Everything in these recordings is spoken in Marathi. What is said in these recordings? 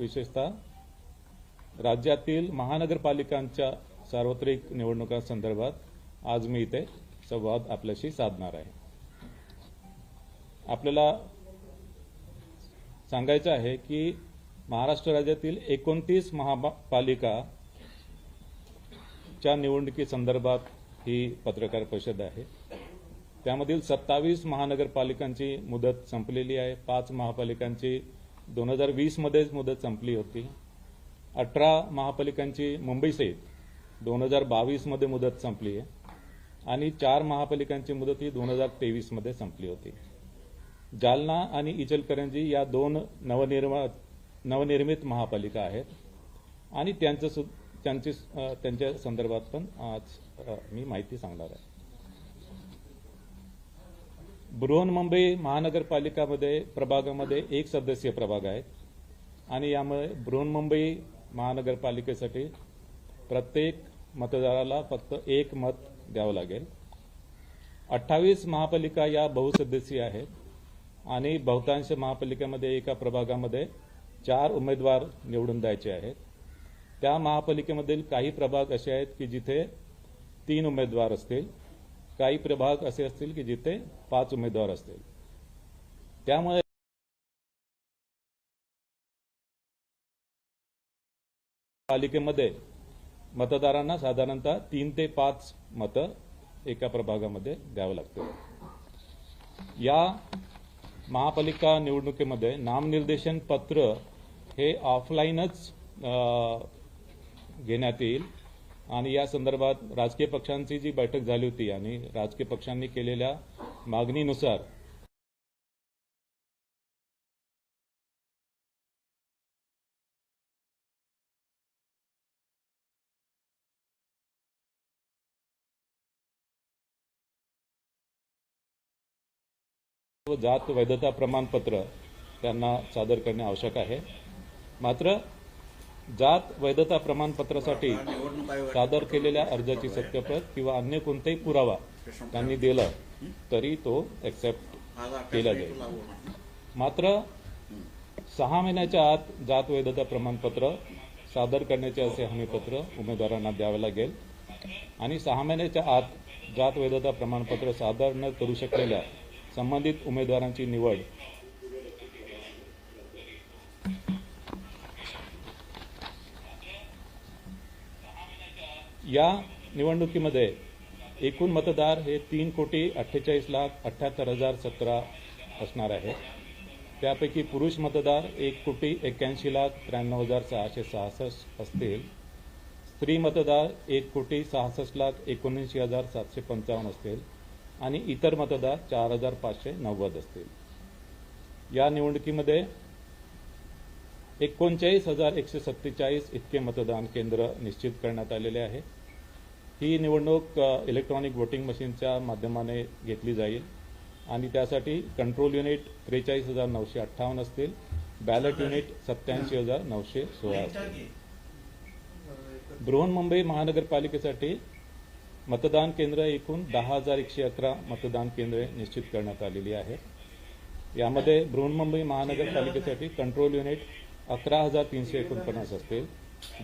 विशेषतः राज्यातील महानगरपालिकांच्या सार्वत्रिक निवडणुकांसंदर्भात आज मी इथे संवाद आपल्याशी साधणार आहे। आपल्याला सांगायचं आहे की महाराष्ट्र राज्यातील 29 महापालिकाच्या निवडणुकीसंदर्भात ही पत्रकार परिषद आहे। त्यामधील 27 महानगरपालिकांची मुदत संपलेली आहे। 5 महापालिकांची 2020 मध्येच मुदत संपली होती। 18 महापालिकांची मुंबईसहित 2022 मध्ये मुदत संपली आहे आणि 4 महापालिकांची मुदत ही 2023 मध्ये संपली होती। जालना आणि इचलकरंजी या 2 नवनिर्मित महापालिका आहेत आणि त्यांच्या संदर्भात पण आज मी माहिती सांगणार आहे। बृहन्मुंबई महानगरपालिकामध्ये प्रभागामध्ये 1 सदस्यीय प्रभाग आहेत आणि यामुळे बृहन्मुंबई महानगरपालिकेसाठी प्रत्येक मतदाराला फक्त 1 मत द्यावं लागेल। 28 महापालिका या बहुसदस्यीय आहेत आणि बहुतांश महापालिकेमध्ये एका प्रभागामध्ये 4 उमेदवार निवडून द्यायचे आहेत। त्या महापालिकेमधील काही प्रभाग असे आहेत की जिथे 3 उमेदवार असतील, काही प्रभाग असे असतील की जिथे 5 उमेदवार असतील। त्यामुळे पालिकेमध्ये मतदारांना साधारणतः 3 ते 5 मतं एका प्रभागामध्ये द्यावं लागतील। या महापालिका निवडणुकीमध्ये नामनिर्देशन पत्र हे ऑफलाईनच घेण्यात येईल आणि या संदर्भात राजकीय पक्षांची जी बैठक झाली होती आणि राजकीय पक्षांनी केलेल्या मागणीनुसार जात वैधता प्रमाणपत्र त्यांना सादर करणे आवश्यक आहे। मात्र जात वैधता प्रमाणपत्रासाठी सादर केलेल्या अर्जाची सत्यप्रत किंवा अन्य कोणताही पुरावा त्यांनी दिला तरी तो एक्सेप्ट केला जाईल। मात्र 6 महिन्याच्या आत जात वैधता प्रमाणपत्र सादर करण्याचे असे हमीपत्र उमेदवारांना द्यावे लागेल आणि 6 महिन्याच्या आत जात वैधता प्रमाणपत्र सादर न करू शकलेल्या संबंधित उमेदवारांची निवड या निवडणुकीमध्ये एकूण मतदार हे 3,48,78,017 असणार आहे। त्यापैकी पुरुष मतदार 1,81,93,666 असतील, स्त्री मतदार 1,66,79,755 असतील आणि इतर मतदार 4,590 असतील। या निवडणुकीमध्ये 39,147 इतके मतदान केंद्र निश्चित करण्यात आलेले आहे। ही निवडणूक इलेक्ट्रॉनिक वोटिंग मशीनच्या माध्यमाने घेतली जाईल आणि त्यासाठी कंट्रोल युनिट 43,958 असतील, बॅलेट युनिट 87,916 असतील। बृहन्मुंबई महानगरपालिकेसाठी मतदान केंद्र एकूण 10,111 मतदान केंद्रे निश्चित करण्यात आलेली आहेत। यामध्ये बृहन्मुंबई महानगरपालिकेसाठी कंट्रोल युनिट 11,349 असतील,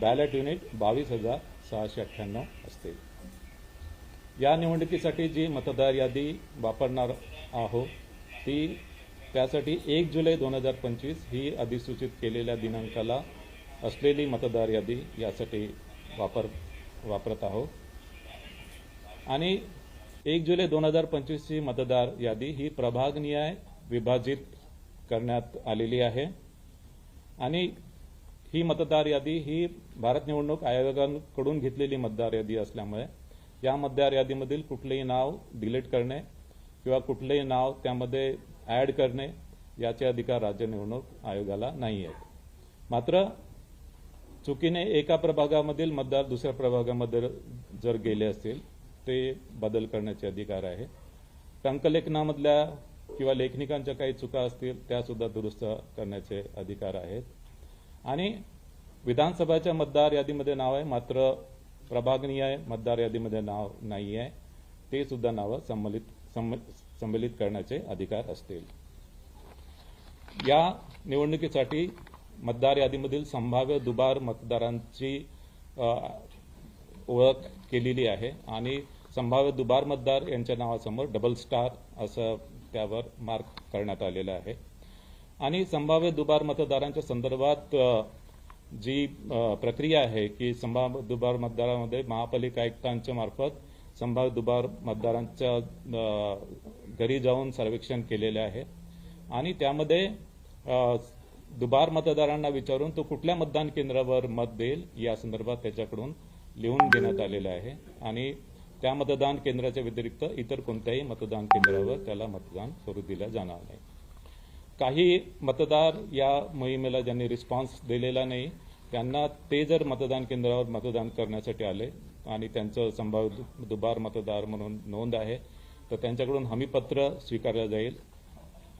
बॅलेट युनिट 22,698 असतील। या निवडणुकीसाठी जी मतदार यादी वापरणार आहोत त्यासाठी 1 जुलै 2025 ही अधिसूचित केलेल्या दिनांकाला असलेली मतदार यादी यासाठी वापरत आहोत आणि 1 जुलै 2025 ची मतदार यादी ही प्रभागनिहाय विभाजित करण्यात आलेली आहे आणि ही मतदार यादी ही भारत निवडणूक आयोगाकडून घेतलेली मतदार यादी असल्यामुळे या मतदार यादीमधील कुठलेही नाव डिलीट करणे किंवा कुठलेही नाव त्यामध्ये ऍड करणे याचे अधिकार राज्य निवडणूक आयोगाला नाही आहेत। मात्र चुकीने एका प्रभागामधील मतदार दुसऱ्या प्रभागामध्ये जर गेले असतील ते बदल करण्याचे अधिकार आहे। टंकलेखनामधल्या किंवा लेखनिकांच्या काही चुका असतील त्या सुद्धा दुरुस्त करण्याचे अधिकार आहेत आणि विधानसभाच्या मतदार यादीमध्ये नाव आहे मात्र प्रभागनिहाय मतदार यादीमध्ये नाव नाही आहे ते सुद्धा नाव संमलित करण्याचे अधिकार असतील। या निवडणुकीसाठी मतदार यादीमधील संभाव्य दुबार मतदारांची ओळख केलेली आहे आणि संभाव्य दुबार मतदार यांच्या नावासमोर डबल स्टार असं त्यावर मार्क करण्यात आलेलं आहे आणि संभाव्य दुबार मतदारांच्या संदर्भात जी प्रक्रिया आहे की संभाव्य दुबार मतदारांमध्ये महापालिका आयुक्तांच्या मार्फत संभाव्य दुबार मतदारांच्या घरी जाऊन सर्वेक्षण केलेले आहे आणि त्यामध्ये दुबार मतदारांना विचारून तो कुठल्या मतदान केंद्रावर मत देईल या संदर्भात त्याच्याकडून लिहून घेण्यात आलेलं आहे आणि त्या मतदान केंद्राच्या व्यतिरिक्त इतर कोणत्याही मतदान केंद्रावर त्याला मतदान करू दिलं जाणार नाही. काही मतदार या मोहिमेला ज्यांनी रिस्पॉन्स दिलेला नाही त्यांना ते जर मतदान केंद्रावर मतदान करण्यासाठी आले आणि त्यांचं संभाव्य दुबार मतदार म्हणून नोंद आहे तर त्यांच्याकडून हमीपत्र स्वीकारलं जाईल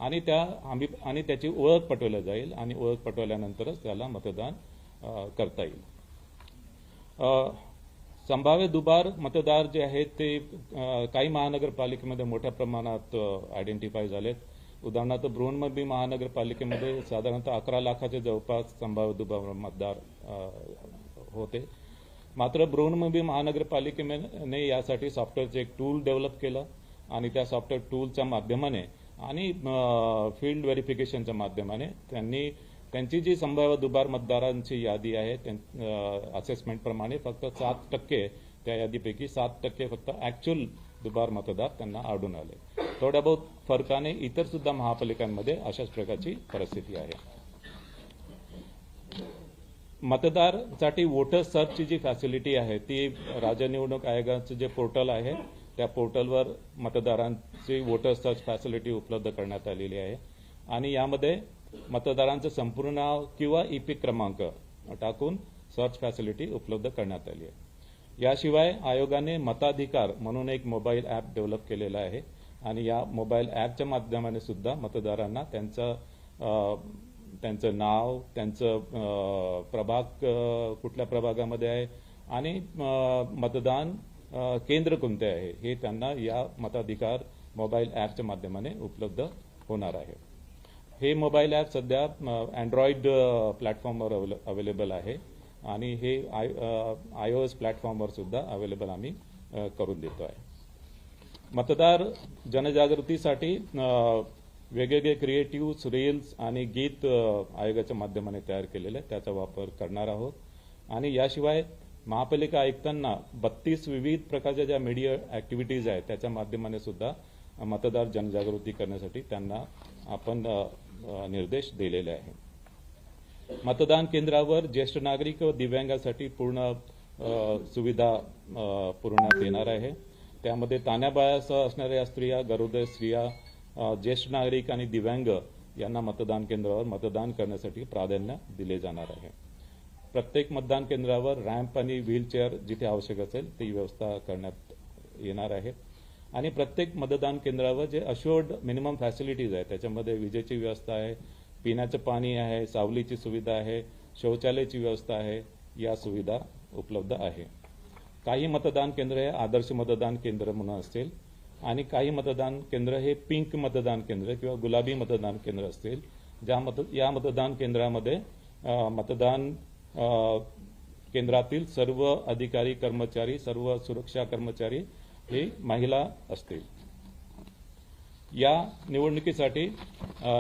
आणि त्याची ओळख पटवली जाईल आणि ओळख पटवल्यानंतरच त्याला मतदान करता येईल. संभाव्य दुबार मतदार जे आहेत ते काही महानगरपालिकेमध्ये मोठ्या प्रमाणात आयडेंटिफाय झालेत. उदाहरणार्थ बृहन्मुंबई महानगरपालिकेमध्ये साधारणतः 11 लाखाच्या जवळपास संभाव्य दुबार मतदार होते. मात्र बृहन्मुंबई महानगरपालिकेने यासाठी सॉफ्टवेअरचं एक टूल डेव्हलप केलं आणि त्या सॉफ्टवेअर टूलच्या माध्यमाने आणि फील्ड व्हेरिफिकेशनच्या माध्यमाने त्यांची जी संभाव्य दुबार मतदारांची यादी आहे असेसमेंटप्रमाणे फक्त 7% त्या यादीपैकी 7% फक्त ऍक्च्युअल दुबार मतदार त्यांना आढळून आले. थोड्या बहुत फरकाने इतर सुद्धा महापालिकांमध्ये अशाच प्रकारची परिस्थिती आहे. मतदारसाठी वोटर सर्चची जी फॅसिलिटी आहे ती राज्य निवडणूक आयोगाचं जे पोर्टल आहे त्या पोर्टलवर मतदारांची वोटर सर्च फॅसिलिटी उपलब्ध करण्यात आलेली आहे आणि यामध्ये मतदारांचं संपूर्ण नाव किंवा ईपिक क्रमांक टाकून सर्च फॅसिलिटी उपलब्ध करण्यात आली आहे. याशिवाय आयोगाने मताधिकार म्हणून एक मोबाईल ॲप डेव्हलप केलेला आहे आणि या मोबाईल ॲपच्या माध्यमाने सुद्धा मतदारांना त्यांचं नाव, त्यांचं प्रभाग कुठल्या प्रभागामध्ये आहे आणि मतदान केंद्र कोणते आहे हे त्यांना या मताधिकार मोबाईल ॲपच्या माध्यमाने उपलब्ध होणार आहे. हे मोबाईल ॲप सध्या अँड्रॉइड प्लॅटफॉर्मवर अवेलेबल आहे आणि हे iOS प्लॅटफॉर्मवर सुद्धा अवेलेबल आम्ही करून देतो आहे. मतदार जनजागृतीसाठी वेगवेगळे क्रिएटिव्ह रील्स आणि गीत आयोगाच्या माध्यमाने तयार केलेले त्याचा वापर करणार आहोत आणि याशिवाय महापालिका आयुक्तांना 32 विविध प्रकारच्या ज्या मीडिया ऍक्टिव्हिटीज आहेत त्याच्या माध्यमाने सुद्धा मतदार जनजागृती करण्यासाठी त्यांना आपण निर्देश दिलेले आहे. मतदान केंद्रावर ज्येष्ठ नागरिक व दिव्यांगासाठी पूर्ण सुविधा पुरवण्यात येणार आहे. त्यामध्ये तान्याबाळासह असणाऱ्या स्त्रिया, गरोदर स्त्रिया, ज्येष्ठ नागरिक आणि दिव्यांग यांना मतदान केंद्रावर मतदान करण्यासाठी प्राधान्य दिले जाणार आहे. प्रत्येक मतदान केंद्रावर रॅम्प आणि व्हीलचेअर जिथे आवश्यक असेल ती व्यवस्था करण्यात येणार आहे आणि प्रत्येक मतदान केंद्रावर जे अश्युअर्ड मिनिमम फॅसिलिटीज आहे त्याच्यामध्ये विजेची व्यवस्था आहे, पिण्याचं पाणी आहे, सावलीची सुविधा आहे, शौचालयाची व्यवस्था आहे, या सुविधा उपलब्ध आहे. काही मतदान केंद्र हे आदर्श मतदान केंद्र म्हणून असतील आणि काही मतदान केंद्र हे पिंक मतदान केंद्र किंवा गुलाबी मतदान केंद्र असतील. या मतदान केंद्रामध्ये मतदान केंद्रातील सर्व अधिकारी कर्मचारी, सर्व सुरक्षा कर्मचारी हे महिला असतील. या निवडणुकीसाठी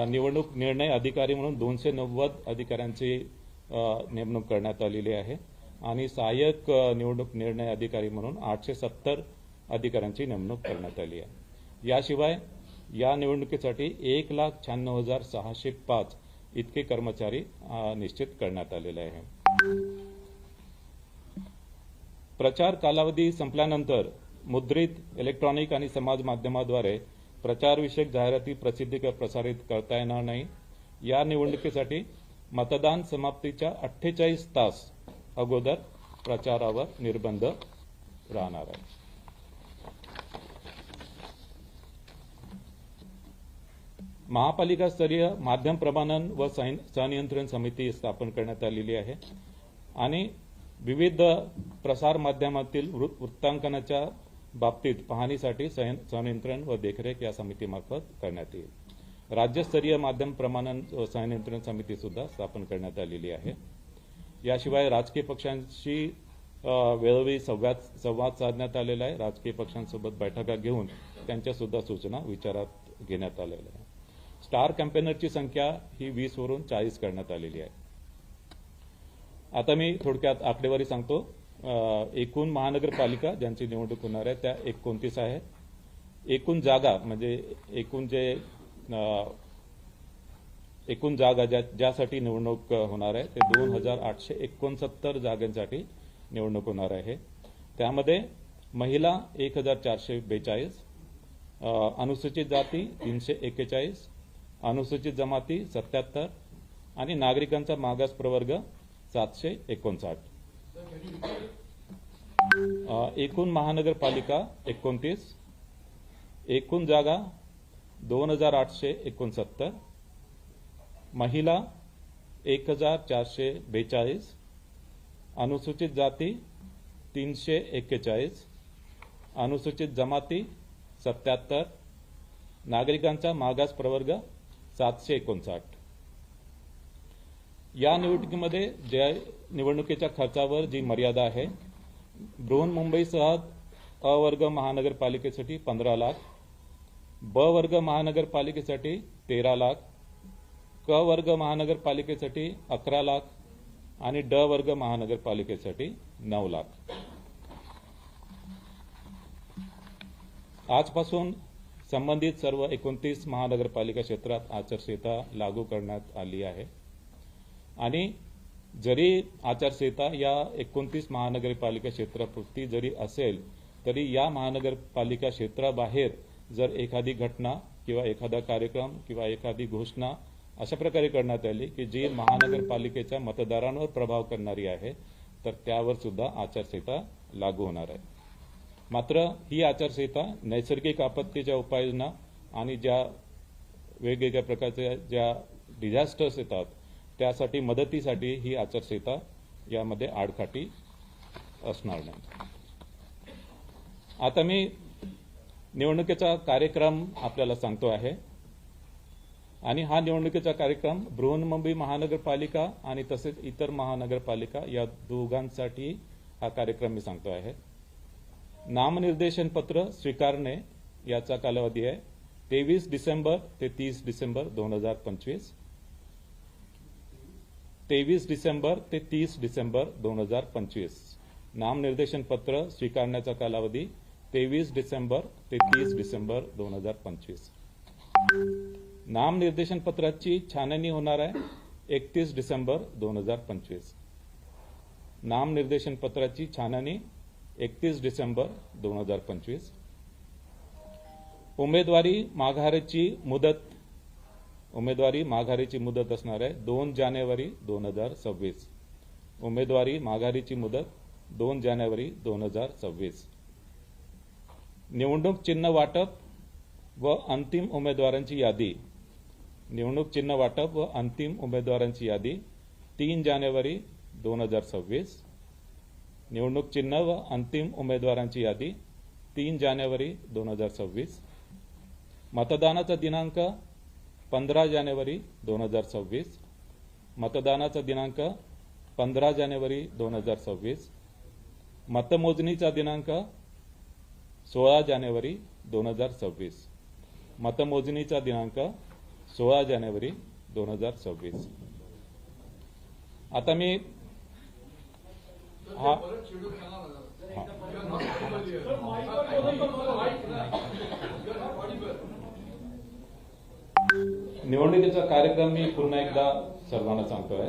निवडणूक निर्णय अधिकारी म्हणून 290 अधिकाऱ्यांची नेमणूक करण्यात आलेली आहे आणि सहाय्यक निवडणूक निर्णय अधिकारी म्हणून 870 अधिकाऱ्यांची नेमणूक करण्यात आली आहे. याशिवाय या निवडणुकीसाठी 1,96,605 इतके कर्मचारी निश्चित करण्यात आलेले आहे. प्रचार कालावधी संपल्यानंतर मुद्रित, इलेक्ट्रॉनिक आणि समाज माध्यमाद्वारे प्रचारविषयक जाहिराती प्रसारित करता येणार नाही. या निवडणुकीसाठी मतदान समाप्तीच्या 48 तास अगोदर प्रचारावर निर्बंध राहणार आहे. महापालिका स्तरीय माध्यम प्रमाणन व संनियंत्रण समिती स्थापन करण्यात आलेली आहे आणि विविध प्रसार माध्यमातील वृत्तांकनाच्या बाबतीत पाहणीसाठी संनियंत्रण व देखरेख या समितीमार्फत करण्यात येईल. राज्यस्तरीय माध्यम प्रमाणन व संनियंत्रण समिती सुद्धा स्थापन करण्यात आलेली आहे। याशिवाय राजकीय पक्षांशी वेळोवेळी संवाद साधण्यात आलेला आहे। राजकीय पक्षांसोबत बैठका घेऊन त्यांच्या सुद्धा सूचना विचारात घेण्यात आलेल्या आहे। स्टार कॅम्पेनरची संख्या ही 20 वरून 40 करण्यात आलेली आहे। आता मी थोडक्यात आकडेवारी सांगतो। एकूण महानगरपालिका ज्यांची निवडणूक होणार आहे त्या 29 आहेत। एकूण जागा म्हणजे एकूण जागा ज्यासाठी निवडणूक होणार आहे ते 2869 जागांसाठी निवडणूक होणार आहे। त्यामध्ये महिला 1442, अनुसूचित जाती 341, अनुसूचित जमाती 77 आणि नागरिकांचा मागास प्रवर्ग 759। एकूण महानगरपालिका 29, एकूण जागा 2869, महिला 1442, अनुसूचित जाती 341, अनुसूचित जमाती 77, नागरिकांचा मागास प्रवर्ग 759। या निवडणुकीमध्ये ज्या निवडणुकीच्या खर्चावर जी मर्यादा आहे, बृहन्मुंबईसह अ वर्ग महानगरपालिकेसाठी 15 लाख, ब वर्ग महानगरपालिकेसाठी 13 लाख, क वर्ग महानगरपालिकेसाठी 11 लाख आणि ड वर्ग महानगरपालिकेसाठी 9 लाख। आजपासून संबंधित सर्व 29 महानगरपालिका क्षेत्रात आचारसंहिता लागू करण्यात आली आहे आणि जरी आचारसंहिता या 29 महानगरपालिका क्षेत्रापुरती जरी असेल तरी या महानगरपालिका क्षेत्राबाहेर जर एखादी घटना किंवा एखादा कार्यक्रम किंवा एखादी घोषणा अशा प्रकारे करण्यात आली की जी महानगरपालिकेच्या मतदारांवर प्रभाव करणारी आहे तर त्यावर सुद्धा आचारसंहिता लागू होणार आहे। मात्र ही आचारसंहिता नैसर्गिक आपत्तीच्या उपाययोजना आणि ज्या वेगवेगळ्या प्रकारच्या ज्या डिझास्टर्स येतात त्यासाठी मदतीसाठी ही आचारसंहिता यामध्ये आडकाठी असणार नाही। आता मी निवडणुकीचा कार्यक्रम आपल्याला सांगतो आहे आणि हा निवडणुकीचा कार्यक्रम बृहन्मुंबई महानगरपालिका आणि तसेच इतर महानगरपालिका या दोघांसाठी हा कार्यक्रम मी सांगतो आहे। नामनिर्देशन पत्र स्वीकारणे याचा कालावधी आहे 23 डिसेंबर ते 30 डिसेंबर 2025। 23 डिसेंबर ते 30 डिसेंबर 2025 नामनिर्देशन पत्र स्वीकारण्याचा कालावधी 23 डिसेंबर ते 30 डिसेंबर 2025। नामनिर्देशन पत्राची छाननी होणार आहे 31 डिसेंबर 2025। नामनिर्देशन पत्राची छाननी 31 डिसेंबर 2025। उमेदवारी माघारीची मुदत असणार आहे 2 जानेवारी 2026। उमेदवारी माघारीची मुदत 2 जानेवारी 2026। निवडणूक चिन्ह वाटप व अंतिम उमेदवारांची यादी 3 जानेवारी 2026। निवडणूक चिन्ह व अंतिम उमेदवारांची यादी 3 जानेवारी 2026। मतदानाचा दिनांक 15 जानेवारी 2026। मतदानाचा दिनांक 15 जानेवारी 2026। मतमोजणीचा दिनांक 16 जानेवारी 2026। मतमोजणीचा दिनांक 16 जानेवारी 2026। आता मी निवडणुकीचा कार्यक्रम मी पुन्हा एकदा सर्वांना सांगतोय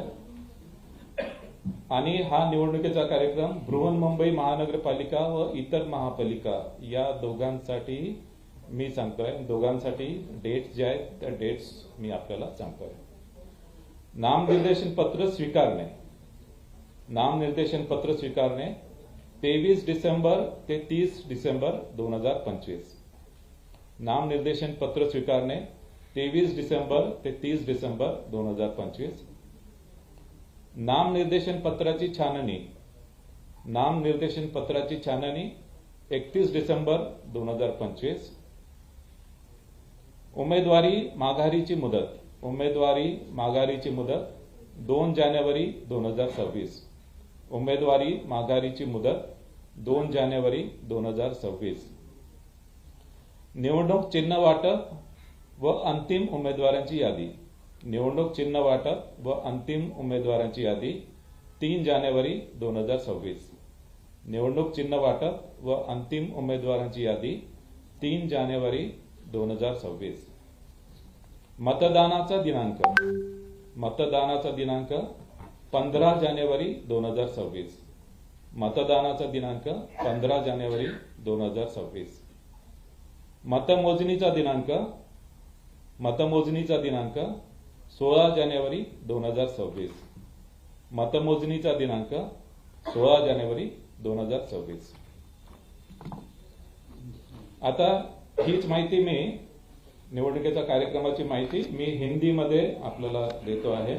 आणि हा निवडणुकीचा कार्यक्रम बृहन्मुंबई महानगरपालिका व इतर महापालिका या दोघांसाठी मी सांगतोय। दोघांसाठी डेट्स जे आहेत त्या डेट्स मी आपल्याला सांगतोय। नामनिर्देशन पत्र स्वीकारणे 23 डिसेंबर ते 30 डिसेंबर 2025। नामनिर्देशन पत्र स्वीकारणे 23 डिसेंबर ते 30 डिसेंबर 2025। नामनिर्देशन पत्राची छाननी 31 डिसेंबर 2025। उमेदवारी माघारीची मुदत 2 जानेवारी 2026. उमेदवारी माघारीची मुदत 2 जानेवारी 2026. निवडणूक चिन्ह वाटप व अंतिम उमेदवारांची यादी. निवडणूक चिन्ह वाटप व अंतिम उमेदवारांची यादी 3 जानेवारी 2026. निवडणूक चिन्ह वाटप व अंतिम उमेदवारांची यादी 3 जानेवारी 2026. मतदानाचा दिनांक 15 जानेवारी 2026. मतदानाचा दिनांक 15 जानेवारी 2026. मतमोजणीचा दिनांक 16 जानेवारी 2026. मतमोजणीचा दिनांक 16 जानेवारी 2026. आता हीच माहिती मी निवडणुकीच्या कार्यक्रमाची माहिती मी हिंदीमध्ये आपल्याला देतो आहे.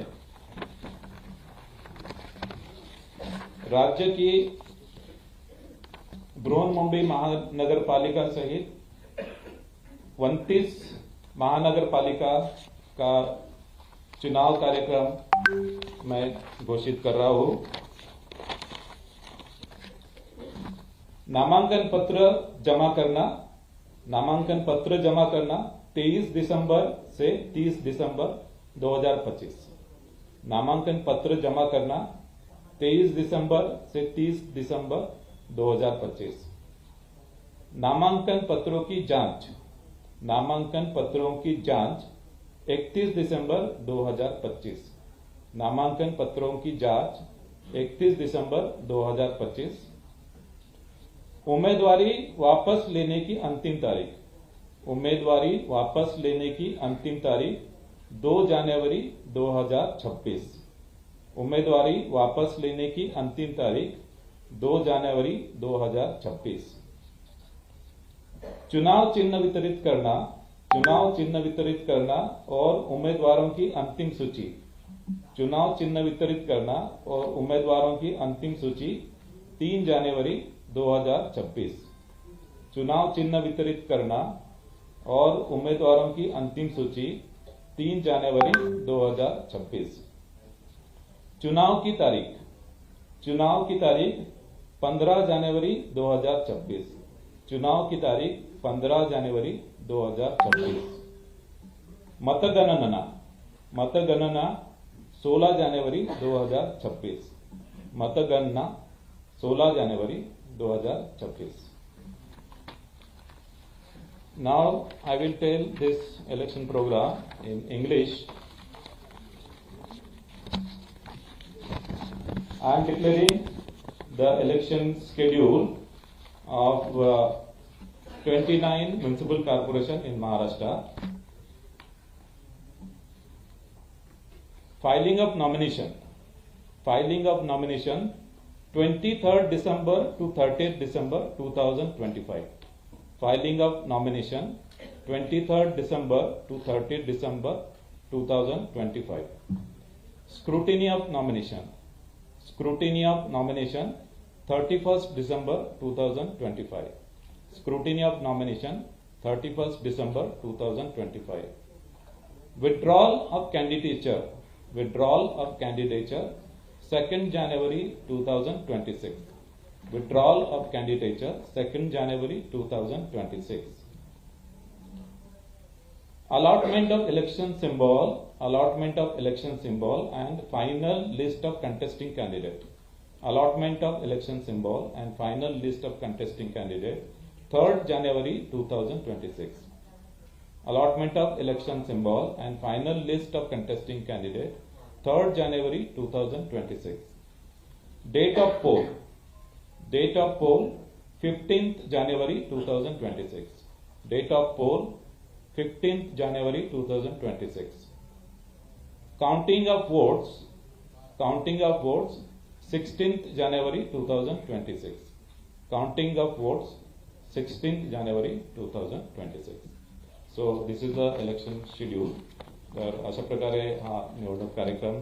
राज्य की बृहन्मुंबई महानगरपालिका सहित 29 महानगरपालिका का चुनाव कार्यक्रम मैं घोषित कर रहा हूं. नामांकन पत्र जमा करना 23 दिसंबर से 30 दिसंबर 2025. नामांकन पत्र जमा करना 23 दिसंबर से 30 दिसंबर 2025. नामांकन पत्रों की जांच 31 दिसंबर 2025. नामांकन पत्रों की जांच 31 दिसंबर 2025. उम्मीदवारी वापस लेने की अंतिम तारीख 2 जनवरी 2026. उम्मीदवारी वापस लेने की अंतिम तारीख 2 जनवरी 2026. चुनाव चिन्ह वितरित करना और उम्मीदवारों की अंतिम सूची. चुनाव चिन्ह वितरित करना और उम्मीदवारों की अंतिम सूची 3 जनवरी 2026. चुनाव चिन्ह वितरित करना और उम्मीदवारों की अंतिम सूची 3 जनवरी 2026. चुनाव की तारीख 15 जनवरी 2026. चुनाव की तारीख 15 जनवरी 2026. मतगणना 16 जनवरी 2026. मतगणना 16 January 2026. Now I will tell this election program in English. I am declaring the election schedule of 29 municipal corporation in Maharashtra. Filing of nomination 23rd December to 30th December 2025. Filing of nomination 23rd December to 30th December 2025. Scrutiny of nomination 31st December 2025. Scrutiny of nomination 31st December 2025. Withdrawal of candidature 2nd January 2026. Withdrawal of candidature 2nd January 2026. Allotment of election symbol and final list of contesting candidate. Allotment of election symbol and final list of contesting candidate 3rd January 2026. Allotment of election symbol and final list of contesting candidate 3rd January 2026. Date of poll 15th January 2026. Date of poll 15th January 2026. Counting of votes 16th January 2026. Counting of votes 16th January 2026. So this is the election schedule. तर अशा प्रकारे हा निवडणूक कार्यक्रम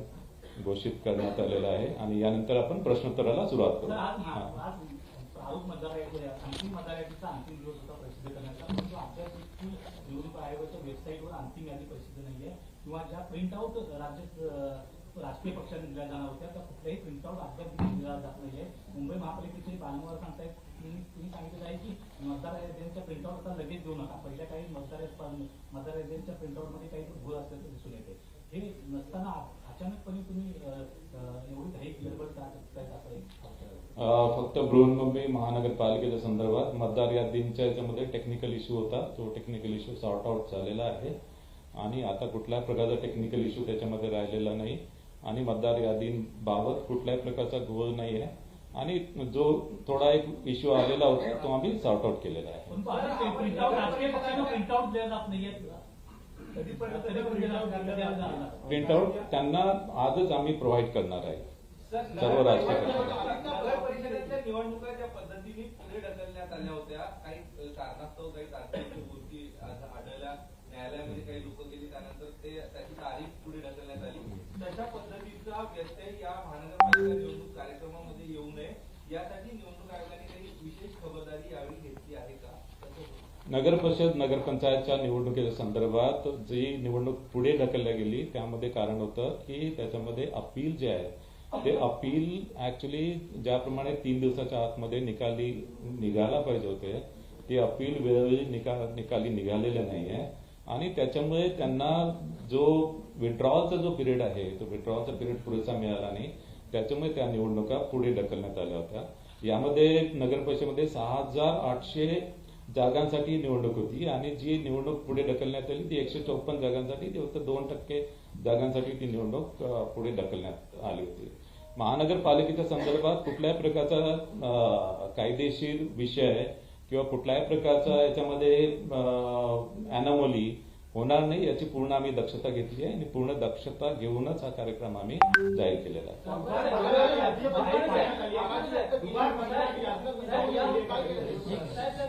घोषित करण्यात आलेला आहे आणि यानंतर आपण प्रश्नोत्तराला सुरुवात करू. अंतिम मतदार यादीचा अंतिम दिवस होता प्रसिद्ध करण्याचा, परंतु आपल्या निवडणूक आयोगाच्या वेबसाईटवर अंतिम यादी प्रसिद्ध नाहीये किंवा ज्या प्रिंटआउट राजकीय पक्षांनी दिल्या जाणार होत्या त्या कुठल्याही प्रिंटआउट अद्याप दिला जात नाहीये. मुंबई महापालिकेचे वारंवार सांगतायत, तुम्ही सांगितलं आहे की मतदार याद्यांच्या प्रिंटआउट आता लगेच देऊ नका. पहिल्या काही मतदार याद्यांच्या प्रिंटआउटमध्ये काही भूल असल्याचं दिसून येते. हे नसताना अचानकपणे तुम्ही एवढी घाई गडबड का करतायत असं एक फक्त बृहन्मुंबई महानगरपालिकेच्या संदर्भात मतदार यादींच्या याच्यामध्ये टेक्निकल इश्यू होता. तो टेक्निकल इश्यू सॉर्ट आउट झालेला आहे आणि आता कुठल्याही प्रकारचा टेक्निकल इश्यू त्याच्यामध्ये राहिलेला नाही आणि मतदार यादींबाबत कुठल्याही प्रकारचा घोळ नाही आहे आणि जो थोडा एक इश्यू आलेला होता तो आम्ही सॉर्ट आउट केलेला आहे. प्रिंटआउट त्यांना आजच आम्ही प्रोव्हाइड करणार आहे सर्व राजकीय पक्षांना. नगर परिषदेच्या निवडणुका ज्या पद्धतीने पुढे ढकलण्यात आल्या होत्या, काही कारणास्तव काही तारखेच्या गोष्टी आढळल्या, न्यायालयामध्ये काही लोक गेली, त्यानंतर त्याची तारीख पुढे ढकलण्यात आली. तशा पद्धतीचा व्यत्यय या महानगरपालिका निवडणूक कार्यक्रमामध्ये येऊ नये यासाठी निवडणूक आयोगाने काही विशेष खबरदारी यावेळी घेतली आहे का? नगर परिषद नगरपंचायतच्या निवडणुकीच्या संदर्भात जी निवडणूक पुढे ढकलल्या गेली त्यामध्ये कारण होतं की त्याच्यामध्ये अपील जे आहे ते अपील ऍक्च्युली ज्याप्रमाणे 3 दिवसाच्या आतमध्ये निघायला पाहिजे होते ते अपील वेळोवेळी निकाली निघालेले नाहीये आणि त्याच्यामुळे त्यांना जो विड्रॉलचा जो पिरियड आहे तो विड्रॉलचा पिरियड पुरेसा मिळाला नाही. त्याच्यामुळे त्या निवडणुका पुढे ढकलण्यात आल्या होत्या. यामध्ये नगर परिषदेमध्ये 6,800 जागांसाठी निवडणूक होती आणि जी निवडणूक पुढे ढकलण्यात आली ती 154 जागांसाठी, ती फक्त 2% जागांसाठी ती निवडणूक पुढे ढकलण्यात आली होती. महानगरपालिकेच्या संदर्भात कुठल्याही प्रकारचा कायदेशीर विषय किंवा कुठल्याही प्रकारचा याच्यामध्ये अॅनोमली होणार नाही याची पूर्ण आम्ही दक्षता घेतली आहे आणि पूर्ण दक्षता घेऊनच हा कार्यक्रम आम्ही जाहीर केलेला आहे.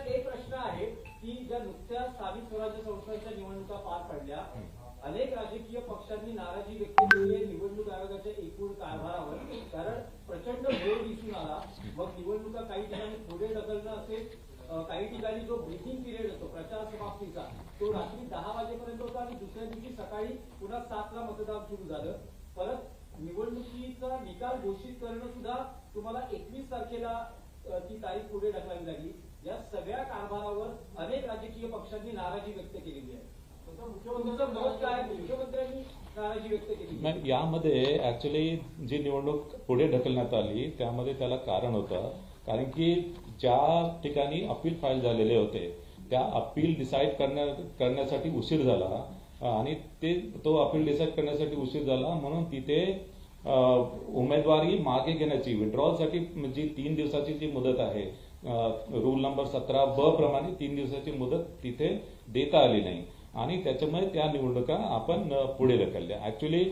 एक प्रश्न आहे की ज्या नुकत्याच स्थानिक स्वराज्य संस्थांच्या निवडणुका पार पडल्या, अनेक राजकीय पक्षांनी नाराजी व्यक्त केली आहे निवडणूक आयोगाच्या एकूण कारभारावर, कारण प्रचंड वेळ दिसून आला. मग निवडणुका काही ठिकाणी पुढे ढकलणं असेल, काही ठिकाणी जो ब्रीथिंग पिरियड असतो प्रचार समाप्तीचा तो रात्री 10 वाजेपर्यंत होता आणि दुसऱ्या दिवशी सकाळी पुन्हा 7ला मतदान सुरू झालं. परत निवडणुकीचा निकाल घोषित करणं सुद्धा तुम्हाला 21 तारखेला ती तारीख पुढे ढकलावी लागली. या सगळ्या कारभारावर अनेक राजकीय पक्षांनी नाराजी व्यक्त केलेली आहे. मुख्यमंत्र्यांचं मत काय? मुख्यमंत्र्यांनी नाराजी व्यक्त केली. यामध्ये ऍक्च्युली जी निवडणूक पुढे ढकलण्यात आली त्यामध्ये त्याला कारण होतं, कारण की ज्या ठिकाणी अपील फाईल झालेले होते त्या अपील डिसाईड करण्यासाठी उशीर झाला आणि तो अपील डिसाईड करण्यासाठी उशीर झाला म्हणून तिथे उमेदवारी मागे घेण्याची विड्रॉलसाठी जी 3 दिवसाची जी मुदत आहे रूल नंबर 17(ब) प्रमाणे 3 दिवसाची मुदत तिथे देता आली नाही आणि त्याच्यामुळे त्या निवडणुका आपण पुढे ढकलल्या. ऍक्च्युली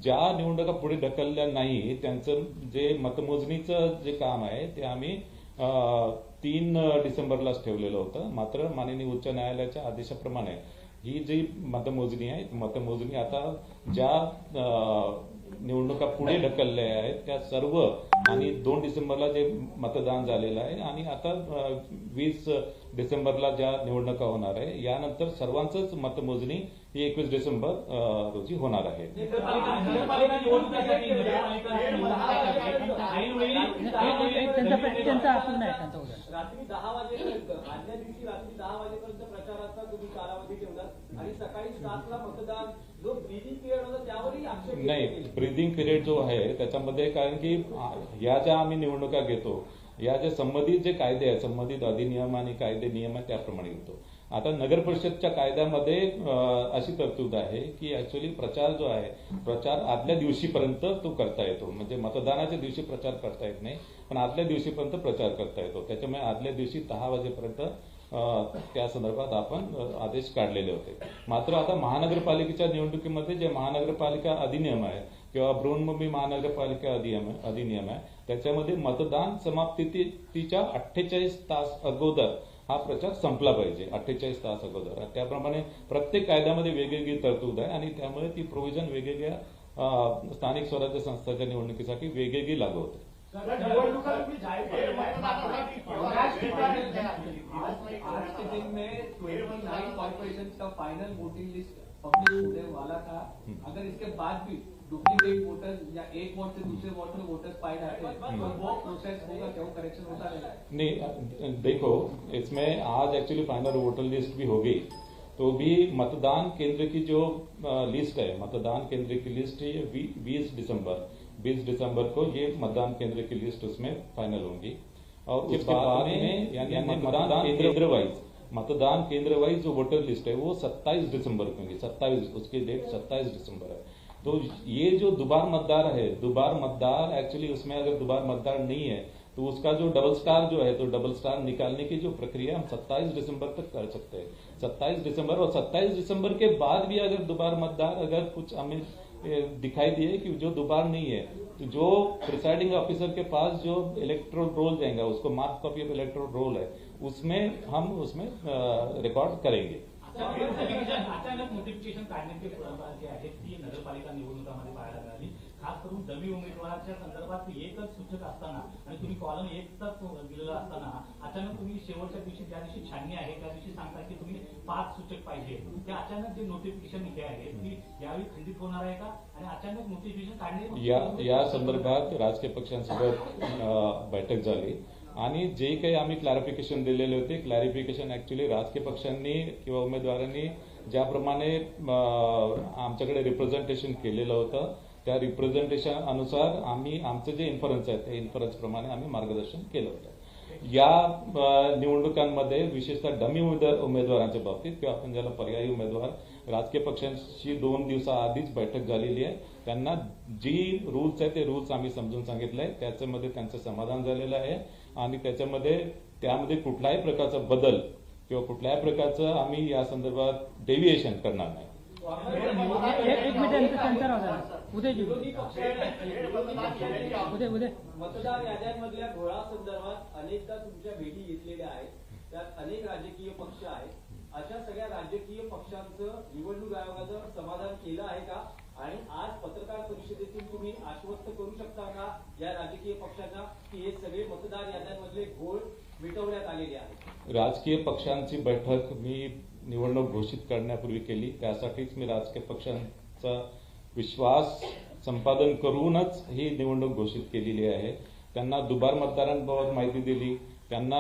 ज्या निवडणुका पुढे ढकलल्या नाही त्यांचं जे मतमोजणीचं जे काम आहे ते आम्ही 3 डिसेंबरलाच ठेवलेलं होतं. मात्र माननीय उच्च न्यायालयाच्या आदेशाप्रमाणे ही जी मतमोजणी आहे मतमोजणी आता ज्या निवडणुका पुढे ढकलल्या आहेत त्या सर्व आणि 2 डिसेंबरला जे मतदान झालेलं आहे आणि आता 20 डिसेंबरला ज्या निवडणुका होणार आहे यानंतर सर्वांचंच मतमोजणी ही 21 डिसेंबर रोजी होणार आहे. रात्री 10 वाजेपर्यंत आदल्या दिवशी रात्री 10 वाजेपर्यंत प्रचाराचा तुम्ही कालावधी ठेवला आणि सकाळी 7ला मतदान, जो ब्रीदिंग पिरियड होता त्यावरही आक्षेप नाही. ब्रीदिंग पिरियड जो आहे त्याच्यामध्ये कारण की या ज्या आम्ही निवडणुका घेतो या ज्या संबंधित जे कायदे आहेत संबंधित अधिनियम आणि कायदे नियम आहेत त्याप्रमाणे घेतो. आता नगर परिषदच्या कायद्यामध्ये अशी तरतूद आहे की ऍक्च्युअली प्रचार जो आहे प्रचार आदल्या दिवशीपर्यंत तो करता येतो, म्हणजे मतदानाच्या दिवशी प्रचार करता येत नाही पण आदल्या दिवशीपर्यंत प्रचार करता येतो. त्याच्यामुळे आदल्या दिवशी 10 वाजेपर्यंत त्या संदर्भात आपण आदेश काढलेले होते. मात्र आता महानगरपालिकेच्या निवडणुकीमध्ये जे महानगरपालिका अधिनियम आहे किंवा बृहन्मुंबई महानगरपालिका अधिनियम आहे त्याच्यामध्ये मतदान समाप्तीच्या 48 तास अगोदर हा प्रचार संपला पाहिजे. 48 तास अगोदर. त्याप्रमाणे प्रत्येक कायद्यामध्ये वेगवेगळी तरतूद आहे आणि त्यामुळे ती प्रोव्हिजन वेगवेगळ्या स्थानिक स्वराज्य संस्थांच्या निवडणुकीसाठी वेगवेगळी लागू होते. निवडणुका तुम्ही जाहीर केल्या. आज के दिन में 29 कॉर्पोरेशन का फाइनल वोटिंग लिस्ट पब्लिश होने वाला था. अगर इसके बाद भी डुप्लीकेट वोटर्स या एक वोट से दूसरे वोट में वोटर्स पाए जाते हैं तो वो प्रोसेस होगा क्या, वो करेक्शन होता रहेगा? नहीं, देखो इसमें आज एक्चुअली फाइनल वोटर लिस्ट भी हो गई, तो भी मतदान केंद्र की जो लिस्ट है, मतदान केंद्र की लिस्ट है, ये 20 दिसंबर को ये मतदान केंद्र की लिस्ट उसमें फाइनल होंगी। और उसके बाद में यानी मतदान केंद्र वाइज जो वोटर लिस्ट है वो 27 दिसंबर को होंगी। 27 उसकी डेट 27 दिसंबर है। तो ये जो दुबार मतदार एक्चुअली उसमें अगर दुबार मतदार नहीं है तो उसका जो डबल स्टार जो है, तो डबल स्टार निकालने की जो प्रक्रिया हम 27 दिसंबर तक कर सकते हैं। 27 दिसंबर और 27 दिसंबर के बाद भी अगर दुबार मतदार अगर कुछ हमें दिखाई दिए कि जो दुबार नहीं है, तो जो प्रिसाइडिंग ऑफिसर के पास जो इलेक्ट्रोल रोल जाएगा, उसको mark copy of electoral roll है, उसमें हम उसमें रिकॉर्ड करेंगे। अचानक नोटिफिकेशन काढण्याची परंपरा जी आहे ती नगरपालिका निवडणुकांमध्ये पाहायला मिळाली। खास करून डमी उमेदवाराच्या संदर्भात एकच सूचक असताना आणि तुम्ही कॉलम एकच दिलेला असताना अचानक तुम्ही शेवटच्या दिवशी ज्या दिवशी छाननी आहे त्या दिवशी सांगता की तुम्ही 5 सूचक पाहिजे। ते अचानक जे नोटिफिकेशन इथे आहे ती यावेळी खंडित होणार आहे का? आणि अचानक नोटिफिकेशन काढणे या संदर्भात राजकीय पक्षांसोबत बैठक झाली आणि जे काही आम्ही क्लॅरिफिकेशन दिलेले होते, क्लॅरिफिकेशन ऍक्च्युली राजकीय पक्षांनी किंवा उमेदवारांनी ज्याप्रमाणे आमच्याकडे रिप्रेझेंटेशन केलेलं होतं त्या रिप्रेझेंटेशन अनुसार आम्ही आमचं जे इन्फरन्स आहे त्या इन्फरन्स प्रमाणे आम्ही मार्गदर्शन केलं होतं। या निवडणुकांमध्ये विशेषतः डमी उमेदवारांच्या बाबतीत किंवा आपण ज्याला पर्यायी उमेदवार, राजकीय पक्षांशी 2 दिवसाआधीच बैठक झालेली आहे। त्यांना जी रूल्स आहे ते रूल्स आम्ही समजून सांगितलंय, त्याच्यामध्ये त्यांचं समाधान झालेलं आहे आणि त्यामध्ये कुठल्याही प्रकारचा बदल किंवा कुठल्याही प्रकारचं आम्ही या संदर्भात डेव्हिएशन करणार नाही। मतदार याद्यांमधल्या घोळासंदर्भात अनेकदा तुमच्या भेटी घेतलेल्या आहेत, त्यात अनेक राजकीय पक्ष आहेत। अशा सगळ्या राजकीय पक्षांचं निवडणूक आयोगाचं समाधान केलं आहे का? आणि आज पत्रकार परिषदेतून तुम्ही आश्वस्त करू शकता का या राजकीय पक्षांना की हे सगळे मतदार याद्यांमधले घोळ मिटवण्यात आलेले आहेत? राजकीय पक्षांची बैठक मी निवडणूक घोषित करण्यापूर्वी केली, त्यासाठीच मी राजकीय पक्षांचा विश्वास संपादन करूनच ही निवडणूक घोषित केलेली आहे। त्यांना दुबार मतदारांबाबत माहिती दिली, त्यांना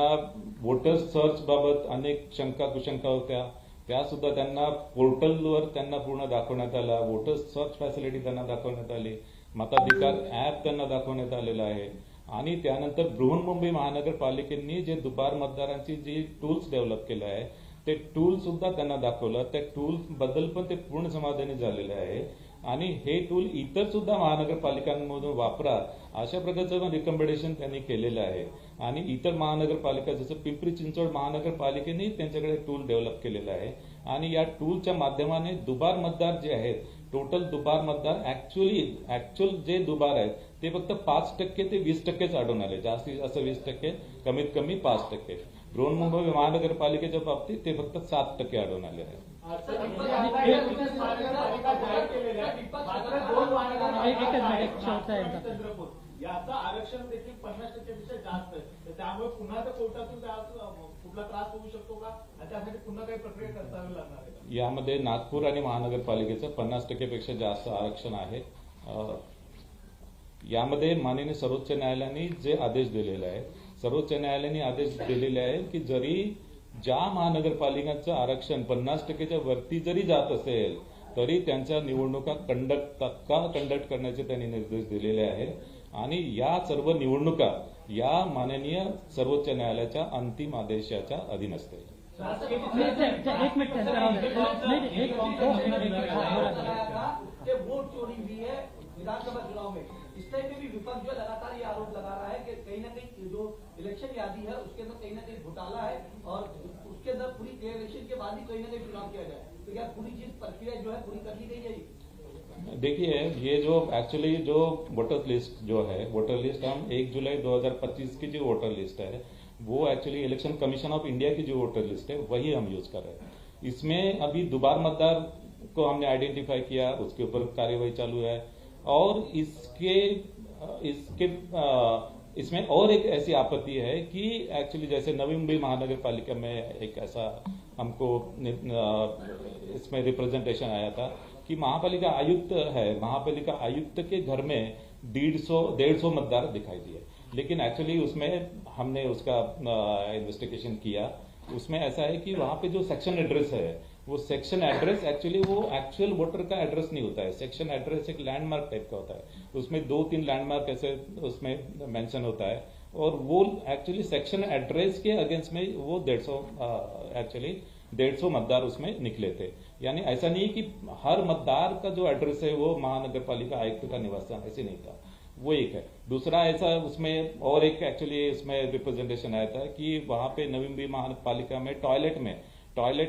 वोटर सर्च बाबत अनेक शंका कुशंका होत्या, त्या सुद्धा त्यांना पोर्टलवर त्यांना पूर्ण दाखवण्यात आला। वोटर सर्च फॅसिलिटी त्यांना दाखवण्यात आली, मताधिकार ऍप त्यांना दाखवण्यात आलेला आहे आणि त्यानंतर बृहन्मुंबई महानगरपालिकेने जे दुबार मतदारांची जी टूल्स डेव्हलप केलं आहे ते टूल सुद्धा त्यांना दाखवलं। त्या टूल्स बद्दल पण ते पूर्ण समाधानी झालेले आहे आणि हे टूल इतर सुद्धा महानगरपालिकांमधून वापरा अशा प्रकारचं रिकमेंडेशन त्यांनी केलेलं आहे। आणि इतर महानगरपालिका जसं पिंपरी चिंचवड महानगरपालिकेने त्यांच्याकडे टूल डेव्हलप केलेला आहे आणि या टूलच्या माध्यमाने दुबार मतदार जे आहेत, टोटल दुबार मतदार ऍक्च्युअल जे दुबार आहेत ते फक्त 5% ते 20%च आढळून आले, जास्तीत जास्त 20%, कमीत कमी 5%। बृहन्मुंबई महानगरपालिकेच्या बाबतीत ते फक्त 7% आढळून आले आहेत। याचं आरक्षण देखील 50%पेक्षा जास्त आहे, तर त्यामुळे पुन्हा त्या कोर्टातून कुठला त्रास होऊ शकतो का आणि त्यासाठी पुन्हा काही प्रक्रिया करावी लागणार आहे का? यामध्ये नागपूर आणि महानगरपालिकेचं 50%पेक्षा जास्त आरक्षण आहे। यामध्ये माननीय सर्वोच्च न्यायालयाने जे आदेश दिलेले आहे, सर्वोच्च न्यायालयाने आदेश दिलेले आहे की जरी ज्या महानगरपालिकांचं आरक्षण 50%च्या वरती जरी जात असेल तरी त्यांच्या निवडणुका तत्काळ कंडक्ट करण्याचे त्यांनी निर्देश दिलेले आहेत आणि या सर्व निवडणुका या माननीय सर्वोच्च न्यायालयाच्या अंतिम आदेशाच्या अधीन असतील। वोट चोरी हुई है विधानसभा चुनाव में, इस टाइम में भी विपक्ष जो लगातार ये आरोप लगा रहा है कि कहीं ना कहीं जो इलेक्शन यादी है उसके अंदर कहीं ना कहीं घोटाला है और उसके अंदर पूरी इलेक्शन के बाद ही कहीं ना कहीं चुनाव किया जाए, तो क्या पूरी चीज प्रक्रिया जो है पूरी कर ली गई है? देखिए, ये जो एक्चुअली जो वोटर लिस्ट जो है, वोटर लिस्ट हम 1 जुलाई 2025 की जो वोटर लिस्ट है वो actually election commission of India की जो वोटर लिस्ट है वही हम यूज कर रहे हैं। इसमें अभी दुबार मतदार को हमने आइडेंटिफाई किया, उसके ऊपर कार्यवाही चालू है और इसके इसमें और एक ऐसी आपत्ति है कि एक्चुअली जैसे नवी मुंबई महानगर पालिका में एक ऐसा हमको इसमें रिप्रेजेंटेशन आया था कि महापालिका आयुक्त है, महापालिका आयुक्त के घर में 150 मतदार दिखाई दिए, लेकिन एक्चुअली उसमें हमने उसका इन्वेस्टिगेशन किया। उसमें ऐसा है कि वहां पे जो सेक्शन एड्रेस है वो सेक्शन एड्रेस एक्चुअली वो एक्चुअल वोटर का एड्रेस नहीं होता है। सेक्शन एड्रेस एक लैंडमार्क टाइप का होता है, उसमें 2-3 लैंडमार्क ऐसे उसमें मेंशन होता है और वो एक्चुअली सेक्शन एड्रेस के अगेंस्ट में वो 150 मतदार उसमें निकले थे। यानी ऐसा नहीं कि हर मतदार का जो एड्रेस है वो महानगर पालिका आयुक्त का निवास स्थान, ऐसे नहीं था। वो एक है। दूसरा ऐसा उसमें और एक एक्चुअली उसमें रिप्रेजेंटेशन आया था कि वहां पे नवी मुंबई महापालिका में टॉयलेट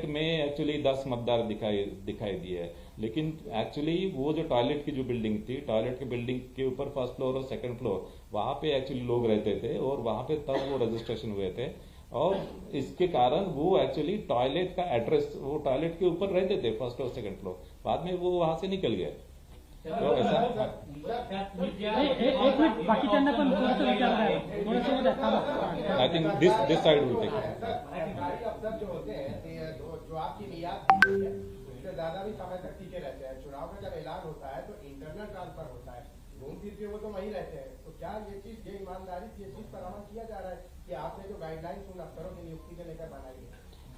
में एक्चुअली 10 मतदार दिखाई दिए है, लेकिन एक्चुअली वो जो टॉयलेट की जो बिल्डिंग थी, टॉयलेट की बिल्डिंग के ऊपर फर्स्ट फ्लोर और सेकंड फ्लोर वहां पे एक्चुअली लोग रहते थे और वहां पे तब वो रजिस्ट्रेशन हुए थे और इसके कारण वो एक्चुअली टॉयलेट का एड्रेस वो टॉयलेट के ऊपर रहते थे फर्स्ट और सेकंड फ्लोर, बाद में वो वहां से निकल गए। तो ऐसा एक मिनिट बाकीच्यांना पण थोडंसं विचारणार आहे, थोडंसं उद्या थांबा। I think this side will take सरकारी अफसर जो होते हैं जो आपकी नियात दी गई है उससे ज्यादा भी समय तक टिके रहते हैं। चुनाव का जब ऐलान होता है तो इंटरनल ट्रांसफर होता है, घूम फिर के वो तो वहीं रहते हैं। तो क्या ये ईमानदारी ये चीज पर अमल किया जा रहा है कि आपने जो गाइडलाइंस उन अफसरों की नियुक्ति को लेकर बनाई है?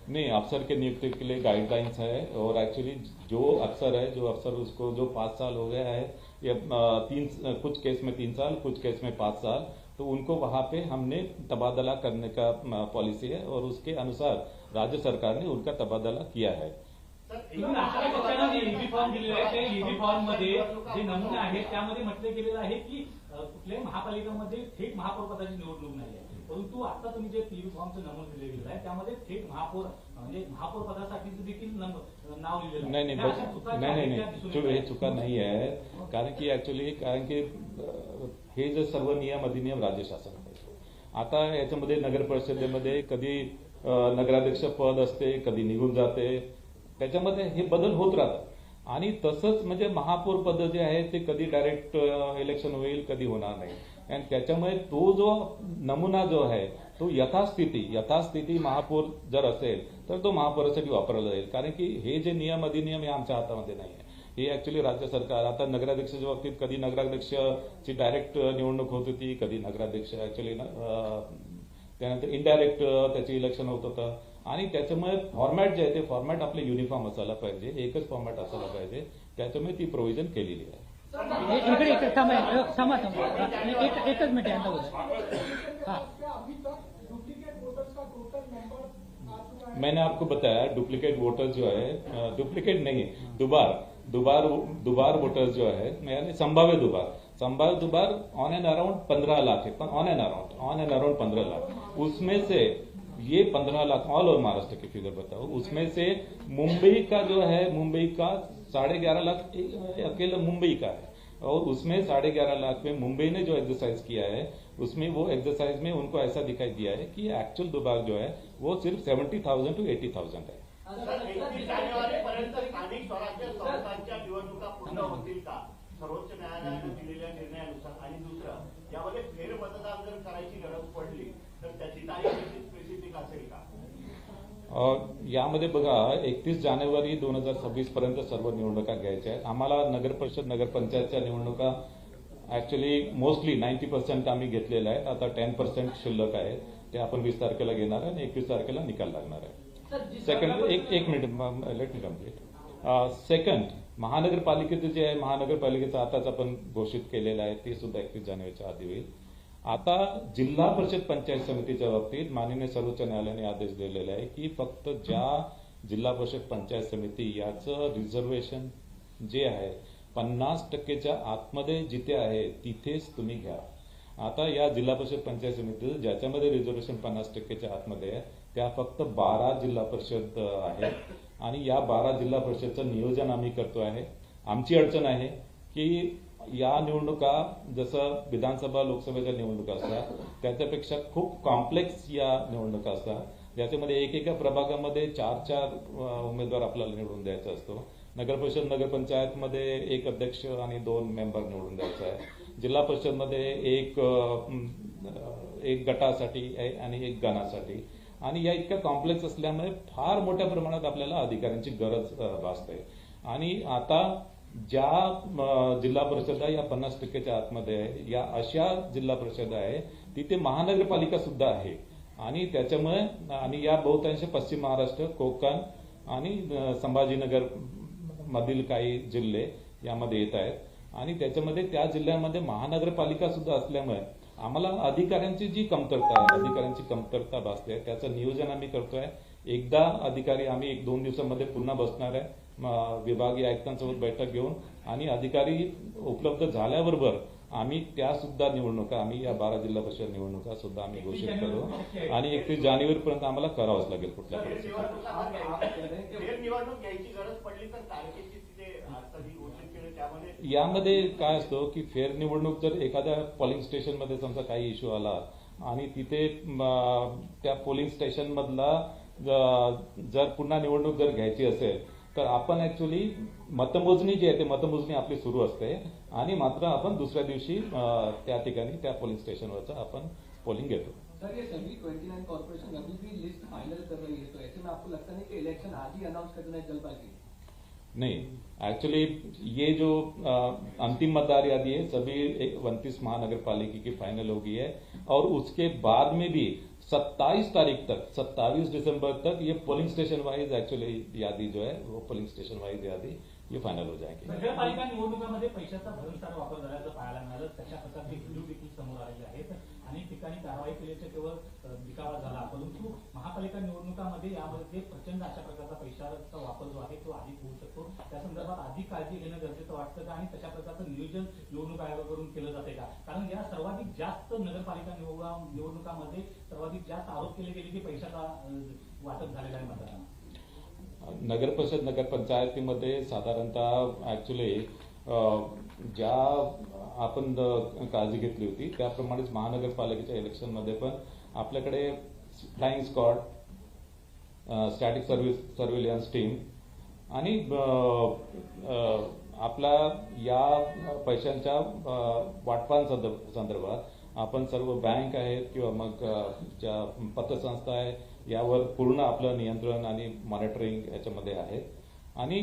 नहीं, अफसर के नियुक्ति के लिए गाइडलाइंस है और एक्चुअली जो अफसर उसको जो 5 साल हो गया है या कुछ केस में 3 साल, कुछ केस में 5 साल, तो उनको वहां पे हमने तबादला करने का पॉलिसी है और उसके अनुसार राज्य सरकार ने उनका तबादला किया है। तुम्ही राष्ट्रीय पक्षाने ईबी फॉर्म दिलेला आहे, त्या ईबी फॉर्म मध्ये जे नमुने आहेत त्यामध्ये म्हटलं गेलेलं आहे की कुठल्याही महापालिकेमध्ये थेट महापौर पदाची निवडणूक नाही आहे, परंतु आता तुम्ही जे ईबी फॉर्मचं नमूद दिले गेलं आहे त्यामध्ये थेट महापौर म्हणजे महापौर पदासाठी देखील नाव लिहिलेलं आहे। नाही, हे चुका नाही आहे, कारण की हे जे सर्व नियम अधिनियम राज्य शासन आहे। आता याच्यामध्ये नगर परिषदेमध्ये कधी नगराध्यक्ष पद असते, कधी निघून जाते, त्याच्यामध्ये हे बदल होत राहतात आणि तसंच म्हणजे महापौर पद जे आहे ते कधी डायरेक्ट इलेक्शन होईल, कधी होणार नाही आणि त्याच्यामुळे तो जो नमुना जो आहे तो यथास्थिती महापौर जर असेल तर तो महापौरासाठी वापरला जाईल, कारण की हे जे नियम अधिनियम हे आमच्या हातामध्ये नाही आहे। हे ऍक्च्युली राज्य सरकार आता नगराध्यक्षाच्या बाबतीत कधी नगराध्यक्षाची डायरेक्ट निवडणूक होत होती, कधी नगराध्यक्ष ऍक्च्युली त्यानंतर इनडायरेक्ट त्याचे इलेक्शन होत होतं आणि त्याच्यामुळे फॉर्मॅट जे आहे ते फॉर्मॅट आपले युनिफॉर्म असायला पाहिजे, एकच फॉर्मॅट असायला पाहिजे, त्याच्यामुळे ती प्रोव्हिजन केलेली आहे। इकडे थांबा एकच मिनिट यांना मैंने आपको बताया डुप्लीकेट वोटर जो है, डुप्लीकेट नहीं दुबार वोटर जो है, यानी संभाव्य दुबार ऑन एंड अराउंड 15 लाख है, ऑन एंड अराउंड 15 लाख। उसमें से ये 15 लाख ऑल ओवर महाराष्ट्र की फिगर बताओ, उसमें से मुंबई का जो है, मुंबई का 11.5 लाख अकेला मुंबई का है और उसमें 11.5 लाख में मुंबई ने जो एक्सरसाइज किया है उसमें वो एक्सरसाइज में उनको ऐसा दिखाई दिया है कि एक्चुअल दुबार जो है वो सिर्फ 70,000 to 80,000 है। 31 जानेवारीपर्यंत स्थानिक स्वराज्य संस्थांच्या निवडणुका पूर्ण होतील का सर्वोच्च न्यायालयाने दिलेल्या निर्णयानुसार? आणि दुसरं, यामध्ये फेरमतदान जर करायची गरज पडली तर त्याची तारीख स्पेसिफिक असेल का? यामध्ये बघा 31 जानेवारी 2026 पर्यंत सर्व निवडणुका घ्यायच्या आहेत। आम्हाला नगर परिषद नगरपंचायतच्या निवडणुका ऍक्च्युली मोस्टली 90% आम्ही घेतलेल्या आहेत, आता 10% शिल्लक आहे, ते आपण 20 तारखेला घेणार आहे आणि 21 तारखेला निकाल लागणार आहे। सेकंड एक minute let me complete. Second, महानगरपालिकेचं जे आहे, महानगरपालिकेचं आताच आपण घोषित केलेलं आहे ते सुद्धा 31 जानेवारीच्या आधी होईल। आता जिल्हा परिषद पंचायत समितीच्या बाबतीत माननीय सर्वोच्च न्यायालयाने आदेश दिलेला आहे की फक्त ज्या जिल्हा परिषद पंचायत समिती याचं रिझर्वेशन जे आहे 50%च्या आतमध्ये जिथे आहे तिथेच तुम्ही घ्या। आता या जिल्हा परिषद पंचायत समिती ज्याच्यामध्ये रिझर्वेशन 50%च्या आतमध्ये आहे त्या फक्त 12 जिल्हा परिषद आहेत आणि या 12 जिल्हा परिषदचं नियोजन आम्ही करतो आहे। आमची अडचण आहे की या निवडणुका जसं विधानसभा लोकसभेच्या निवडणुका असतात त्याच्यापेक्षा खूप कॉम्प्लेक्स या निवडणुका असतात, ज्याच्यामध्ये एकेका प्रभागामध्ये 4 उमेदवार आपल्याला निवडून द्यायचा असतो। नगर परिषद नगरपंचायतमध्ये 1 अध्यक्ष आणि 2 मेंबर निवडून द्यायचा आहे। जिल्हा परिषदमध्ये 1 एक गटासाठी आहे आणि एक गणासाठी. आणि या इतक्या कॉम्प्लेक्स असल्यामुळे फार मोठ्या प्रमाणात आपल्याला अधिकाऱ्यांची गरज भासते. आणि आता ज्या जिल्हा परिषदा या 50%च्या आतमध्ये आहे, या अशा जिल्हा परिषदा आहे तिथे महानगरपालिका सुद्धा आहे. आणि त्याच्यामुळे आणि या बहुतांश पश्चिम महाराष्ट्र, कोकण आणि संभाजीनगर मधील काही जिल्हे यामध्ये येत आहेत. आणि त्याच्यामध्ये त्या जिल्ह्यामध्ये महानगरपालिका सुद्धा असल्यामुळे आम्हाला अधिकाऱ्यांची जी कमतरता आहे, अधिकाऱ्यांची कमतरता भासते. त्याचं नियोजन आम्ही करतोय. एकदा अधिकारी आम्ही 1-2 दिवसामध्ये पुन्हा बसणार आहे विभागीय आयुक्तांसोबत बैठक घेऊन. आणि अधिकारी उपलब्ध झाल्याबरोबर आम्ही त्या सुद्धा निवडणुका, आम्ही या 12 जिल्हा परिषद निवडणुका सुद्धा आम्ही घोषित करू. आणि 31 जानेवारीपर्यंत आम्हाला करावंच लागेल कुठल्या परिस्थितीत. निवडणूक घ्यायची गरज पडली तर तारखेची तिथे आता जी घोषित केली त्यामध्ये यामध्ये काय असतं की फेर निवडणूक जर एखाद्या पोलिंग स्टेशनमध्ये समजा काही इश्यू आला आणि तिथे त्या पोलिंग स्टेशन मधला जर पुन्हा निवडणूक जर घ्यायची असेल तर आपण ऍक्च्युअली मतमोजणी जी आहे ते मतमोजणी आपली सुरू असते. आणि मात्र आपण दुसऱ्या दिवशी त्या ठिकाणी त्या पोलिंग स्टेशनवरचं आपण पोलिंग घेतो. सर, ये सभी 29 कॉर्पोरेशन अभी भी लिस्ट फाइनल कर रही है, तो ऐसे में आपको लगता नहीं कि इलेक्शन आज ही अनाउंस कर देना है जल्दबाजी? नहीं, एक्चुअली ये जो अंतिम मतदार यादी है सभी 29 महानगर पालिका की फाइनल हो गई है. और उसके बाद में भी 27 तारीख तक, 27 दिसंबर तक ये पोलिंग स्टेशन वाइज एक्चुअली यादी जो है वो पोलिंग स्टेशन वाइज यादी ये फाइनल हो जाएगी. नगरपालिका निवडणुकामध्ये पैशाचा भरमसाठ वापर झाल्याचं पाहायला मिळालं. त्याच्या प्रकारचे व्हिडिओ देखील समोर आलेले आहेत. अनेक ठिकाणी कारवाई केल्याचे केवळ दिखावा झाला, परंतु महापालिका निवडणुकामध्ये यामध्ये प्रचंड अशा प्रकारचा पैशाचा वापर जो आहे तो अधिक होऊ शकतो. त्या संदर्भात अधिक काळजी घेणं गरजेचं वाटतं का? आणि तशा प्रकारचं नियोजन निवडणूक आयोगाकडून केलं जाते का? कारण या सर्वाधिक जास्त नगरपालिका निवडणुकामध्ये सर्वाधिक जास्त आरोप केले गेले की पैशाचा वाटप झालेला आहे मतदारांना. नगर परिषद नगर पंचायतीमध्ये साधारणतः ऍक्च्युली ज्या आपण काळजी घेतली होती त्याप्रमाणेच महानगरपालिकेच्या इलेक्शनमध्ये पण आपल्याकडे flying squad, static surveillance team आणि आपला या पैशांच्या वाटपांसंदर्भात आपण सर्व बँक आहेत किंवा मग ज्या पतसंस्था आहे यावर पूर्ण आपलं नियंत्रण आणि मॉनिटरिंग याच्यामध्ये आहे. आणि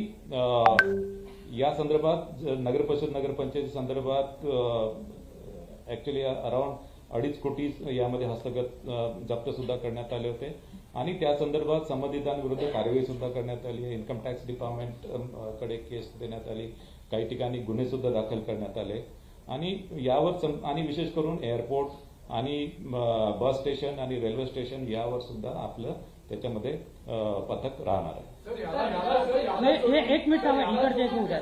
या संदर्भात नगर परिषद नगरपंचायती संदर्भात ऍक्च्युली अराउंड 2.5 कोटी यामध्ये हस्तगत जप्त सुद्धा करण्यात आले होते. आणि त्या संदर्भात संबंधितांविरुद्ध कार्यवाही सुद्धा करण्यात आली आहे. इन्कम टॅक्स डिपार्टमेंट कडे केस देण्यात आली, काही ठिकाणी गुन्हे सुद्धा दाखल करण्यात आले. आणि यावर आणि विशेष करून एअरपोर्ट आणि बस स्टेशन आणि रेल्वे स्टेशन यावर सुद्धा आपलं त्याच्यामध्ये पथक राहणार आहे. एक मिनिट इकडचे एक उद्या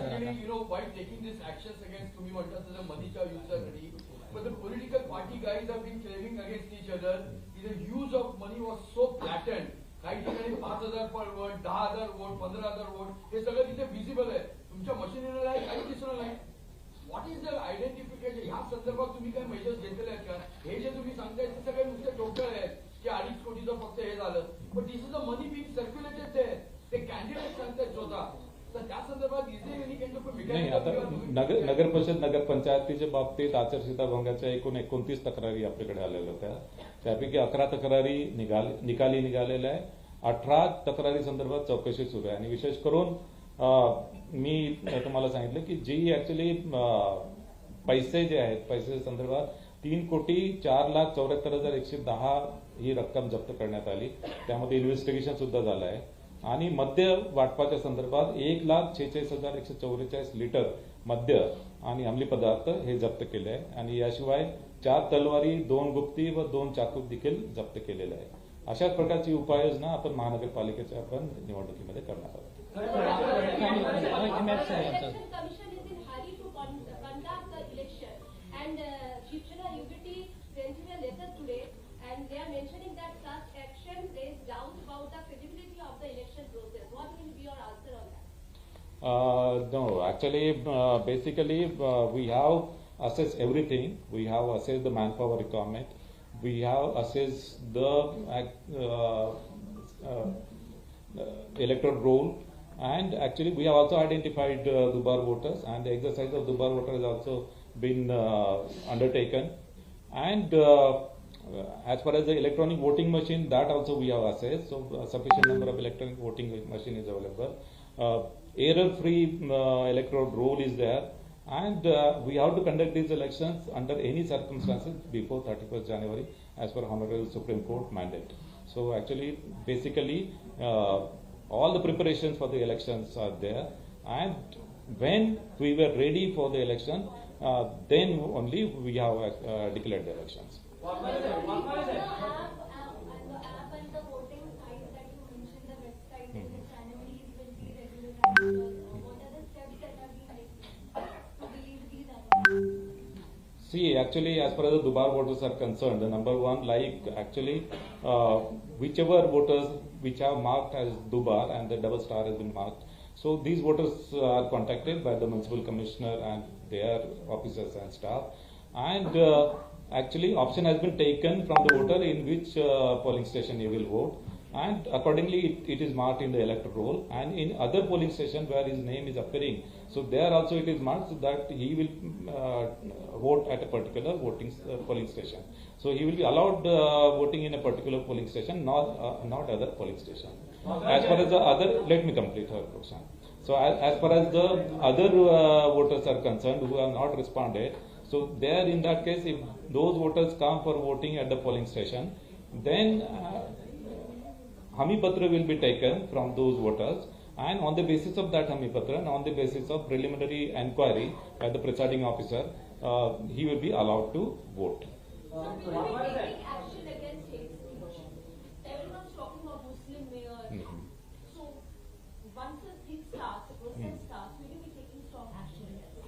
But the political party guys have been claiming against each other. The use of money was so blatant. काही ठिकाणी 5,000 पर वोट, 10,000 वोट, 15,000 वोट हे सगळं तिथे विजिबल आहे. तुमच्या मशिनरीला काही दिसणार नाही. What is the identification? ह्या संदर्भात तुम्ही काही मेजर्स घेतलेले आहेत का? हे जे तुम्ही सांगताय ते सगळे नुसते टोटल आहेत की 2.5 कोटीचं फक्त हे झालं. पण this is the money being circulated ते कॅन्डिडेट सांगतायत स्वतः. तर त्या संदर्भात नाही, आता नगर परिषद नगर पंचायतीच्या बाबतीत आचारसंहिता भंगाच्या एकूण 29 तक्रारी आपल्याकडे आलेल्या होत्या. त्यापैकी 11 तक्रारी निकाली निघालेल्या आहे. 18 तक्रारी संदर्भात चौकशी सुरू आहे. आणि विशेष करून मी तुम्हाला सांगितलं की जी ऍक्च्युली पैसे जे आहेत पैसे संदर्भात 3,04,74,110 ही रक्कम जप्त करण्यात आली. त्यामध्ये इन्व्हेस्टिगेशन सुद्धा झालं आहे. आणि मद्य वाटपाच्या संदर्भात 1,46,144 लिटर मद्य आणि अंमली पदार्थ हे जप्त केले आहे. आणि याशिवाय 4 तलवारी, 2 गुप्ती व 2 चाकू देखील जप्त केलेले आहे. अशाच प्रकारची उपाययोजना आपण महानगरपालिकेच्या आपण निवडणुकीमध्ये करणार आहोत. And they are mentioning that such action raised doubts about the credibility of the election process. What will be your answer on that? No, actually, basically, we have assessed everything. We have assessed the manpower requirement. We have assessed the electoral roll. And actually, we have also identified Dubar voters, and the exercise of Dubar voter has also been undertaken. And as far as the electronic voting machine, that also we have assessed. So sufficient number of electronic voting machine is available. Error-free electoral roll is there. And we have to conduct these elections under any circumstances before 31st January as per Honorable Supreme Court mandate. So actually, basically, all the preparations for the elections are there. And when we were ready for the election, then only we have declared the elections. The app and the voting site that you mentioned, the website in which anomalies will be regularized. What are the steps that are being taken to release these anomalies? See, actually, as far as the Dubar voters are concerned, the number one, like actually, whichever voters which have marked as Dubar and the double star has been marked, so these voters are contacted by the municipal commissioner and their officers and staff, and actually option has been taken from the voter in which polling station he will vote, and accordingly it is marked in the electoral roll. And in other polling station where his name is appearing, so there also it is marked so that he will vote at a particular polling station. So he will be allowed voting in a particular polling station, not other polling station. As far as the other, let me complete her question. So as far as the other voters are concerned who have not responded, so there in that case, if those voters come for voting at the polling station, then Hami Patra will be taken from those voters, and on the basis of that Hami Patra and on the basis of preliminary inquiry by the presiding officer, he will be allowed to vote. So will you be taking action against hate speech? Everyone's talking about Muslim mayor. So once the thing starts, the process starts, will you be taking strong action against it?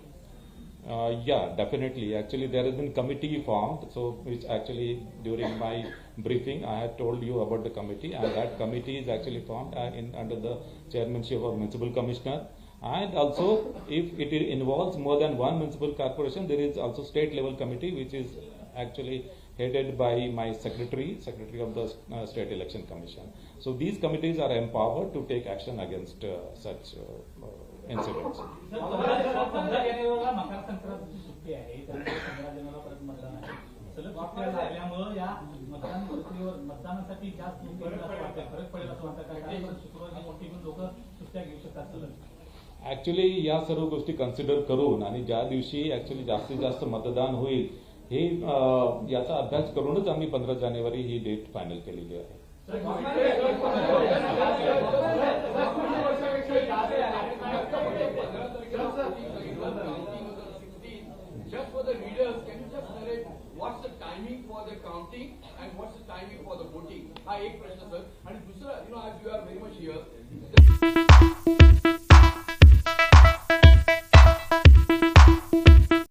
Yeah, definitely. Actually, there has been committee formed, so which actually during my briefing I had told you about the committee, and that committee is actually formed under the chairmanship of municipal commissioner. And also, if it involves more than one municipal corporation, there is also state level committee which is actually headed by my secretary of the State Election Commission. So these committees are empowered to take action against such incidents. Sir 15 जानेवारीला मकर संक्रांतीची सुट्टी आहे, त्यानंतर 15 जानेवारीला परत मतदान आहे. सलग सुट्ट्या लागल्यामुळे या मतदान प्रक्रियेवर मतदानासाठी जास्त लोक येतील असं वाटतं, फरक पडेल असं वाटतं काय? कारण शुक्रवारी मोठी पण लोक सुट्ट्या घेऊ शकतात सलग. ऍक्च्युली या सर्व गोष्टी कन्सिडर करून आणि ज्या दिवशी ऍक्च्युली जास्तीत जास्त मतदान होईल हे याचा अभ्यास करूनच आम्ही 15 जानेवारी ही डेट फायनल केलेली आहे. Just for the readers, can you just narrate what's the timing for the counting and what's the timing for the voting? हा एक प्रश्न सर. आणि दुसरा, as you are very much here.